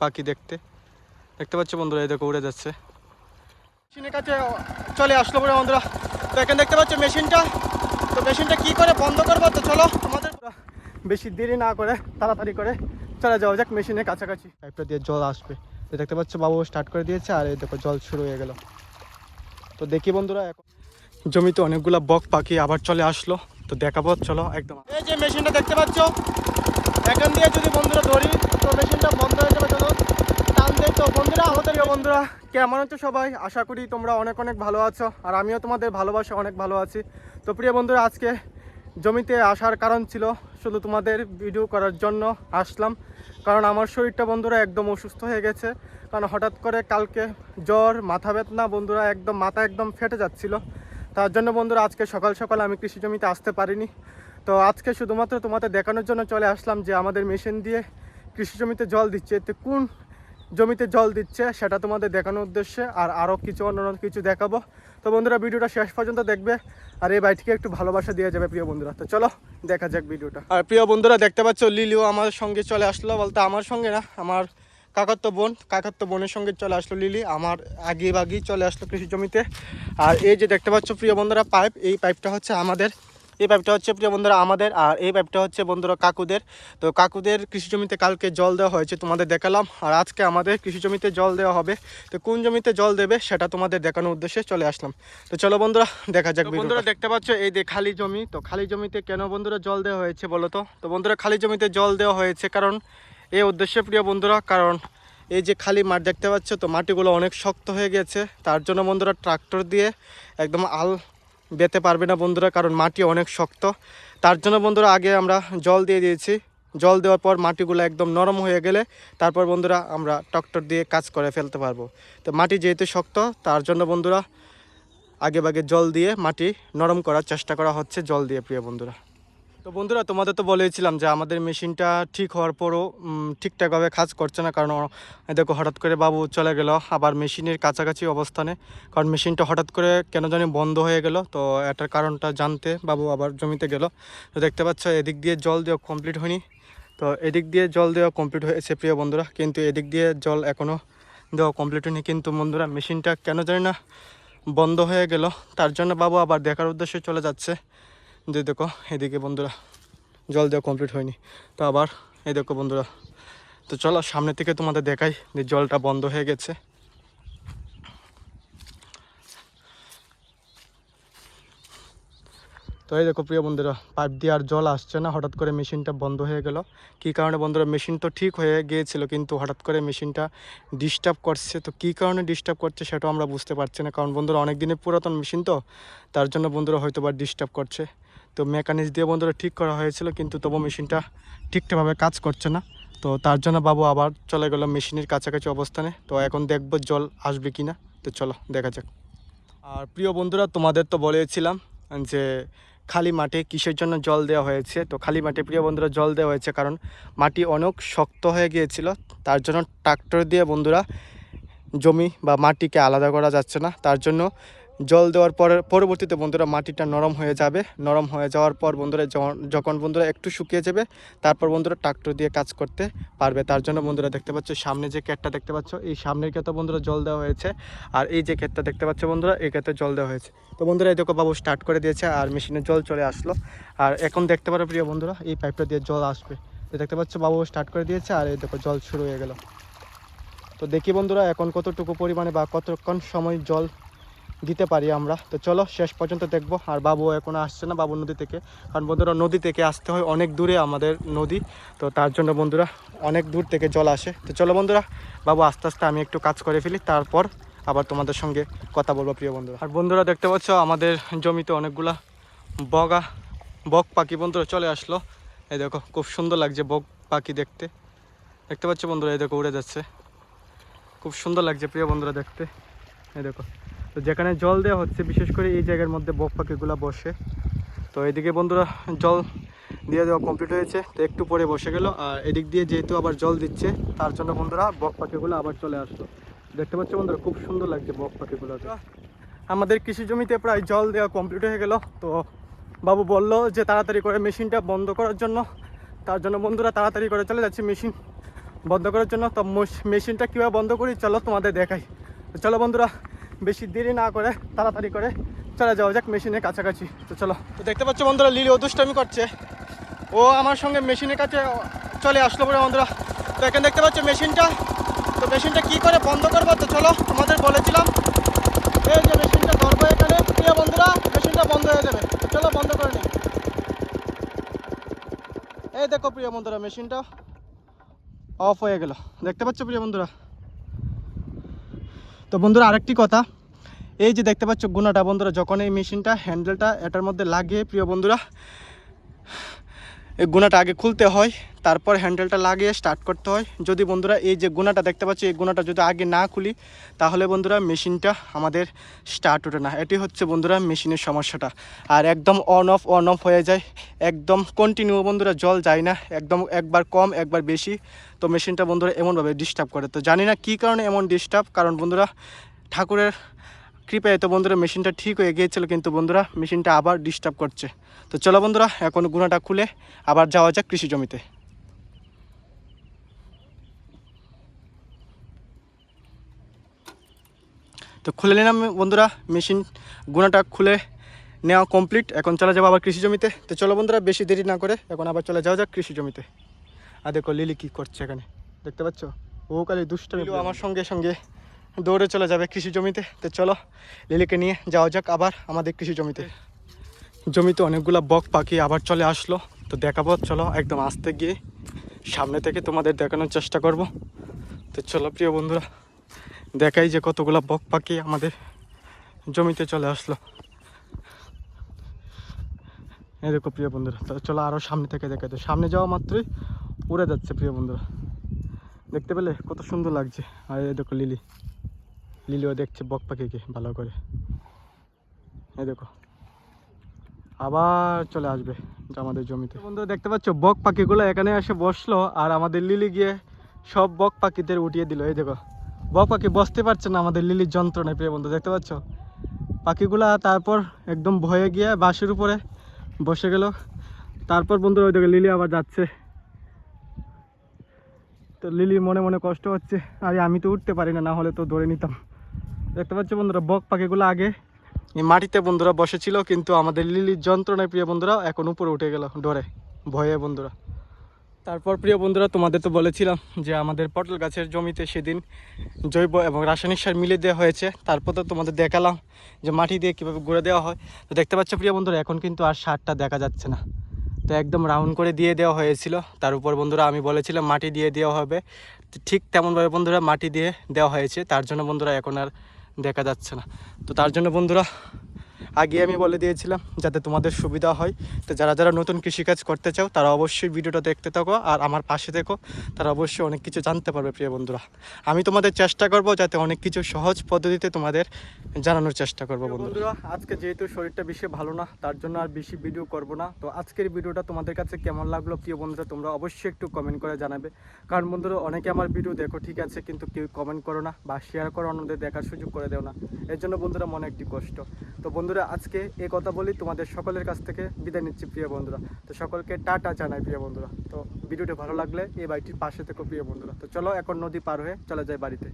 পাখি দেখতে পাচ্ছ বন্ধুরা, এই দেখো উড়ে যাচ্ছে। মেশিনের কাছে চলে আসলো পরে বন্ধুরা, তো এখানে দেখতে পাচ্ছ মেশিনটা। তো মেশিনটা কি করে বন্ধ করবো, তো চলো তোমাদের বেশি দেরি না করে তাড়াতাড়ি করে চলে যাওয়া যাক মেশিনের কাছাকাছি। পাইপটা দিয়ে জল আসবে, তো দেখতে পাচ্ছ বাবু স্টার্ট করে দিয়েছে, আর এই দেখো জল শুরু হয়ে গেল। তো দেখি বন্ধুরা, এখন জমিতে অনেকগুলো বক পাখি আবার চলে আসলো, তো দেখাবো চলো একদম। এই যে মেশিনটা দেখতে পাচ্ছ, এখান দিয়ে যদি বন্ধুরা ধরি তো মেশিনটা বন্ধ হয়ে যাবে। চলো টান দেয়। তো বন্ধুরা, আমাদের বন্ধুরা কেমন আছো সবাই? আশা করি তোমরা অনেক অনেক ভালো আছো, আর আমিও তোমাদের ভালোবাসা অনেক ভালো আছি। তো প্রিয় বন্ধুরা, আজকে জমিতে আসার কারণ ছিল শুধু তোমাদের ভিডিও করার জন্য আসলাম, কারণ আমার শরীরটা বন্ধুরা একদম অসুস্থ হয়ে গেছে। কারণ হঠাৎ করে কালকে জ্বর, মাথা ব্যথা বন্ধুরা, একদম মাথা একদম ফেটে যাচ্ছিল। তার জন্য বন্ধুরা আজকে সকাল সকাল আমি কৃষি জমিতে আসতে পারিনি। তো আজকে শুধুমাত্র তোমাদের দেখানোর জন্য চলে আসলাম যে আমাদের মেশিন দিয়ে কৃষি জমিতে জল দিচ্ছে। তো কোন জমিতে জল দিচ্ছে সেটা তোমাদের দেখানোর উদ্দেশ্যে, আর আরও কিছু অন্য কিছু দেখাবো। তো বন্ধুরা ভিডিওটা শেষ পর্যন্ত দেখবে, আর এই বাইটিকে একটু ভালোবাসা দিয়ে যাবে প্রিয় বন্ধুরা। তো চলো দেখা যাক ভিডিওটা। আর প্রিয় বন্ধুরা দেখতে পাচ্ছ লিলিও আমাদের সঙ্গে চলে আসলো, বলতে আমার সঙ্গে না, আমার কাকাতো বোনের সঙ্গে চলে আসলো লিলি, আমার আগেই চলে আসলো কৃষি জমিতে। আর এই যে দেখতে পাচ্ছ প্রিয় বন্ধুরা পাইপ, এই পাইপটা হচ্ছে আমাদের, এই পাইপটা হচ্ছে প্রিয় বন্ধুরা আমাদের, আর এই পাইপটা হচ্ছে বন্ধুরা কাকুদের। তো কাকুদের কৃষি জমিতে কালকে জল দেওয়া হয়েছে, তোমাদের দেখালাম, আর আজকে আমাদের কৃষি জমিতে জল দেওয়া হবে। তো কোন জমিতে জল দেবে সেটা তোমাদের দেখানোর উদ্দেশ্যে চলে আসলাম। তো চলো বন্ধুরা দেখা যাক। বন্ধুরা দেখতে পাচ্ছ এই যে খালি জমি, তো খালি জমিতে কেন বন্ধুরা জল দেওয়া হয়েছে বলো তো? তো বন্ধুরা খালি জমিতে জল দেওয়া হয়েছে কারণ এই উদ্দেশ্যে প্রিয় বন্ধুরা, কারণ এই যে খালি মাঠ দেখতে পাচ্ছ, তো মাটিগুলো অনেক শক্ত হয়ে গেছে। তার জন্য বন্ধুরা ট্রাক্টর দিয়ে একদম আল বেতে পারবে না বন্ধুরা, কারণ মাটি অনেক শক্ত। তার জন্য বন্ধুরা আগে আমরা জল দিয়ে দিয়েছি। জল দেওয়ার পর মাটিগুলো একদম নরম হয়ে গেলে তারপর বন্ধুরা আমরা ট্রাক্টর দিয়ে কাজ করে ফেলতে পারবো। তো মাটি যেহেতু শক্ত, তার জন্য বন্ধুরা আগে জল দিয়ে মাটি নরম করার চেষ্টা করা হচ্ছে, জল দিয়ে প্রিয় বন্ধুরা। তো বন্ধুরা তোমাদের তো বলেছিলাম যে আমাদের মেশিনটা ঠিক হওয়ার পরও ঠিকঠাকভাবে কাজ করছে না, কারণ দেখো হঠাৎ করে বাবু চলে গেল আবার মেশিনের কাছাকাছি অবস্থানে, কারণ মেশিনটা হঠাৎ করে কেন জানি বন্ধ হয়ে গেল। তো এটার কারণটা জানতে বাবু আবার জমিতে গেল। তো দেখতে পাচ্ছ এদিক দিয়ে জল দেওয়া কমপ্লিট হয়নি, তো এদিক দিয়ে জল দেওয়া কমপ্লিট হয়েছে প্রিয় বন্ধুরা, কিন্তু এদিক দিয়ে জল এখনও দেওয়া কমপ্লিট হয়নি। কিন্তু বন্ধুরা মেশিনটা কেন জানি না বন্ধ হয়ে গেল, তার জন্য বাবু আবার দেখার উদ্দেশ্যে চলে যাচ্ছে। যে দেখো এদিকে বন্ধুরা জল দেওয়া কমপ্লিট হয়নি, তো আবার এই দেখো বন্ধুরা। তো চলো সামনে থেকে তোমাদের দেখাই যে জলটা বন্ধ হয়ে গেছে। তো এই দেখো প্রিয় বন্ধুরা পাইপ দিয়ে আর জল আসছে না, হঠাৎ করে মেশিনটা বন্ধ হয়ে গেল। কী কারণে বন্ধুরা? মেশিন তো ঠিক হয়ে গিয়েছিল, কিন্তু হঠাৎ করে মেশিনটা ডিস্টার্ব করছে। তো কী কারণে ডিস্টার্ব করছে সেটাও আমরা বুঝতে পারছি না, কারণ বন্ধুরা অনেক দিনের পুরাতন মেশিন, তো তার জন্য বন্ধুরা হয়তো বা ডিস্টার্ব করছে। তো মেকানিক্স দিয়ে বন্ধুরা ঠিক করা হয়েছিল, কিন্তু তবু মেশিনটা ঠিকঠাকভাবে কাজ করছে না। তো তার জন্য বাবু আবার চলে গেল মেশিনের কাছাকাছি অবস্থানে। তো এখন দেখবো জল আসবে কি না, তো চলো দেখা যাক। আর প্রিয় বন্ধুরা তোমাদের তো বলেছিলাম যে খালি মাঠে কিসের জন্য জল দেওয়া হয়েছে। তো খালি মাঠে প্রিয় বন্ধুরা জল দেওয়া হয়েছে কারণ মাটি অনেক শক্ত হয়ে গিয়েছিল, তার জন্য ট্রাক্টর দিয়ে বন্ধুরা জমি বা মাটিকে আলাদা করা যাচ্ছে না। তার জন্য জল দেওয়ার পরবর্তীতে বন্ধুরা মাটিটা নরম হয়ে যাবে। নরম হয়ে যাওয়ার পর বন্ধুরা যখন বন্ধুরা একটু শুকিয়ে যাবে, তারপর বন্ধুরা ট্রাক্টর দিয়ে কাজ করতে পারবে। তার জন্য বন্ধুরা দেখতে পাচ্ছ সামনে যে ক্ষেতটা দেখতে পাচ্ছ, এই সামনের ক্ষেতে বন্ধুরা জল দেওয়া হয়েছে, আর এই যে ক্ষেতটা দেখতে পাচ্ছ বন্ধুরা, এই ক্ষেতে জল দেওয়া হয়েছে। তো বন্ধুরা এই দেখো বাবু স্টার্ট করে দিয়েছে, আর মেশিনের জল চলে আসলো। আর এখন দেখতে পারো প্রিয় বন্ধুরা এই পাইপটা দিয়ে জল আসবে। তো দেখতে পাচ্ছ বাবু স্টার্ট করে দিয়েছে, আর এই দেখো জল শুরু হয়ে গেল। তো দেখি বন্ধুরা এখন কতটুকু পরিমাণে বা কতক্ষণ সময় জল দিতে পারি আমরা। তো চলো শেষ পর্যন্ত দেখবো। আর বাবু এখন আসছে না, বাবু নদী থেকে, কারণ বন্ধুরা নদী থেকে আসতে হয় অনেক দূরে আমাদের নদী, তো তার জন্য বন্ধুরা অনেক দূর থেকে জল আসে। তো চলো বন্ধুরা বাবু আস্তে আস্তে আমি একটু কাজ করে ফেলি, তারপর আবার তোমাদের সঙ্গে কথা বলবো প্রিয় বন্ধুরা। আর বন্ধুরা দেখতে পাচ্ছ আমাদের জমিতে অনেকগুলা বক পাখি বন্ধুরা চলে আসলো। এই দেখো খুব সুন্দর লাগছে বক পাখি দেখতে পাচ্ছ বন্ধুরা, এই দেখো উড়ে যাচ্ছে, খুব সুন্দর লাগছে প্রিয় বন্ধুরা দেখতে। এই দেখো, তো যেখানে জল দেওয়া হচ্ছে বিশেষ করে এই জায়গার মধ্যে বক পাখিগুলো বসে। তো এদিকে বন্ধুরা জল দিয়ে দেওয়া কমপ্লিট হয়েছে, তো একটু পরে বসে গেল। আর এদিক দিয়ে যেহেতু আবার জল দিচ্ছে, তার জন্য বন্ধুরা বক পাখিগুলো আবার চলে আসলো। দেখতে পাচ্ছ বন্ধুরা খুব সুন্দর লাগছে বক পাখিগুলো। আমাদের কৃষি জমিতে প্রায় জল দেওয়া কমপ্লিট হয়ে গেল। তো বাবু বলল যে তাড়াতাড়ি করে মেশিনটা বন্ধ করার জন্য, তার জন্য বন্ধুরা তাড়াতাড়ি করে চলে যাচ্ছে মেশিন বন্ধ করার জন্য। তো মেশিনটা কীভাবে বন্ধ করি চলো তোমাদের দেখাই। তো চলো বন্ধুরা, বেশি দেরি না করে তাড়াতাড়ি করে চলে যাওয়া যাক মেশিনের কাছাকাছি। তো চলো, তো দেখতে পাচ্ছ বন্ধুরা লিলি ও দুষ্টামি করছে, ও আমার সঙ্গে মেশিনের কাছে চলে আসলো পরে বন্ধুরা। তো এখানে দেখতে পাচ্ছ মেশিনটা, তো মেশিনটা কী করে বন্ধ করবো তো চলো তোমাদের বলেছিলাম, এই যে মেশিনটা ধরবো এখানে প্রিয় বন্ধুরা, মেশিনটা বন্ধ হয়ে যাবে। তো চলো বন্ধ করে নিই। এই দেখো প্রিয় বন্ধুরা, মেশিনটা অফ হয়ে গেল, দেখতে পাচ্ছ প্রিয় বন্ধুরা। তো বন্ধুরা আরেকটি কথা, এই যে দেখতে পাচ্ছ গুণাটা বন্ধুরা, যখন এই মেশিনটা হ্যান্ডেলটা এটার মধ্যে লাগিয়ে প্রিয় বন্ধুরা, এই গুণাটা আগে খুলতে হয়, তারপর হ্যান্ডেলটা লাগিয়ে স্টার্ট করতে হয়। যদি বন্ধুরা এই যে গুণাটা দেখতে পাচ্ছি, এই গুণাটা যদি আগে না খুলি তাহলে বন্ধুরা মেশিনটা আমাদের স্টার্ট ওঠে না। এটি হচ্ছে বন্ধুরা মেশিনের সমস্যাটা। আর একদম অন অফ হয়ে যায়, একদম কন্টিনিউ বন্ধুরা, জল যায় না, একদম একবার কম একবার বেশি। তো মেশিনটা বন্ধুরা এমনভাবে ডিস্টার্ব করে। তো জানি না কী কারণে এমন ডিস্টার্ব, কারণ বন্ধুরা ঠাকুরের কৃপায় তো বন্ধুরা মেশিনটা ঠিক হয়ে গিয়েছিল, কিন্তু বন্ধুরা মেশিনটা আবার ডিস্টার্ব করছে। তো চলো বন্ধুরা এখন গুণাটা খুলে আবার যাওয়া যাক কৃষি জমিতে। তো খুলে নিলাম বন্ধুরা, মেশিন গুণাটা খুলে নেওয়া কমপ্লিট। এখন চলে যাবো আবার কৃষি জমিতে। তো চলো বন্ধুরা বেশি দেরি না করে এখন আবার চলে যাওয়া যাক কৃষি জমিতে। আর দেখো লিলি কী করছে এখানে, দেখতে পাচ্ছ, ও কালি দুষ্টামি আমার সঙ্গে সঙ্গে দৌড়ে চলে যাবে কৃষি জমিতে। তো চলো লিলিকে নিয়ে যাওয়া যাক আবার আমাদের কৃষি জমিতে। জমিতে অনেকগুলো বক পাখি আবার চলে আসলো, তো দেখাবো চলো একদম আস্তে গিয়ে সামনে থেকে তোমাদের দেখানোর চেষ্টা করব। তো চলো প্রিয় বন্ধুরা দেখাই যে কতগুলো বক পাখি আমাদের জমিতে চলে আসলো। এই দেখো প্রিয় বন্ধুরা, তো চলো আরও সামনে থেকে দেখাই। তো সামনে যাওয়া মাত্রই উড়ে যাচ্ছে প্রিয় বন্ধুরা, দেখতে পেলে কত সুন্দর লাগছে। আর এই দেখো লিলিও দেখছে বক পাখিকে ভালো করে, এই দেখো আবার চলে আসবে আমাদের জমিতে। বন্ধুরা দেখতে পাচ্ছ বক পাখিগুলো এখানে এসে বসলো, আর আমাদের লিলি গিয়ে সব বক পাখিদের উঠিয়ে দিল। এই দেখো বক পাখি বসতে পারছে না আমাদের লিলির যন্ত্রণায় প্রিয় বন্ধু, দেখতে পাচ্ছ পাখিগুলা। তারপর একদম ভয়ে গিয়ে বাঁশের উপরে বসে গেল। তারপর বন্ধুরা ওই দেখো লিলি আবার যাচ্ছে। তো লিলি মনে মনে কষ্ট হচ্ছে, আরে আমি তো উঠতে পারি না, না হলে তো ধরে নিতাম। দেখতে পাচ্ছ বন্ধুরা বক পাখিগুলো আগে মাটিতে বন্ধুরা বসেছিল, কিন্তু আমাদের লিলির যন্ত্রণায় প্রিয় বন্ধুরা এখন উপরে উঠে গেল ডরে ভয়ে বন্ধুরা। তারপর প্রিয় বন্ধুরা তোমাদের তো বলেছিলাম যে আমাদের পটল গাছের জমিতে সেদিন জৈব এবং রাসায়নিক সার মিলিয়ে দেওয়া হয়েছে। তারপর তো তোমাদের দেখালাম যে মাটি দিয়ে কীভাবে গড়ে দেওয়া হয়। তো দেখতে পাচ্ছ প্রিয় বন্ধুরা এখন কিন্তু আর সারটা দেখা যাচ্ছে না, তো একদম রাউন্ড করে দিয়ে দেওয়া হয়েছিল। তার উপর বন্ধুরা আমি বলেছিলাম মাটি দিয়ে দেওয়া হবে, ঠিক তেমনভাবে বন্ধুরা মাটি দিয়ে দেওয়া হয়েছে। তার জন্য বন্ধুরা এখন আর দেখা যাচ্ছে না। তো তার জন্য বন্ধুরা আগে আমি বলে দিয়েছিলাম যাতে তোমাদের সুবিধা হয়। তো যারা যারা নতুন কৃষিকাজ করতে চাও তারা অবশ্যই ভিডিওটা দেখতে থাকো, আর আমার পাশে দেখো, তারা অবশ্যই অনেক কিছু জানতে পারবে প্রিয় বন্ধুরা। আমি তোমাদের চেষ্টা করব যাতে অনেক কিছু সহজ পদ্ধতিতে তোমাদের জানানোর চেষ্টা করবো বন্ধুরা। আজকে যেহেতু শরীরটা বেশি ভালো না, তার জন্য আর বেশি ভিডিও করব না। তো আজকের ভিডিওটা তোমাদের কাছে কেমন লাগলো প্রিয় বন্ধুরা তোমরা অবশ্যই একটু কমেন্ট করে জানাবে। কারণ বন্ধুরা অনেকে আমার ভিডিও দেখো ঠিক আছে, কিন্তু কেউ কমেন্ট করো না বা শেয়ার করো, অন্যদের দেখার সুযোগ করে দেও না। এর জন্য বন্ধুরা মনে একটি কষ্ট। তো বন্ধুরা আজকে এই কথা বলি, তোমাদের সকলের কাছ থেকে বিদায় নিচ্ছি প্রিয় বন্ধুরা। তো সকলকে টাটা জানাই প্রিয় বন্ধুরা। তো ভিডিওটি ভালো লাগলে এই বাড়িটির পাশে থেকো প্রিয় বন্ধুরা। তো চলো এখন নদী পার হয়ে চলে যাই বাড়িতে।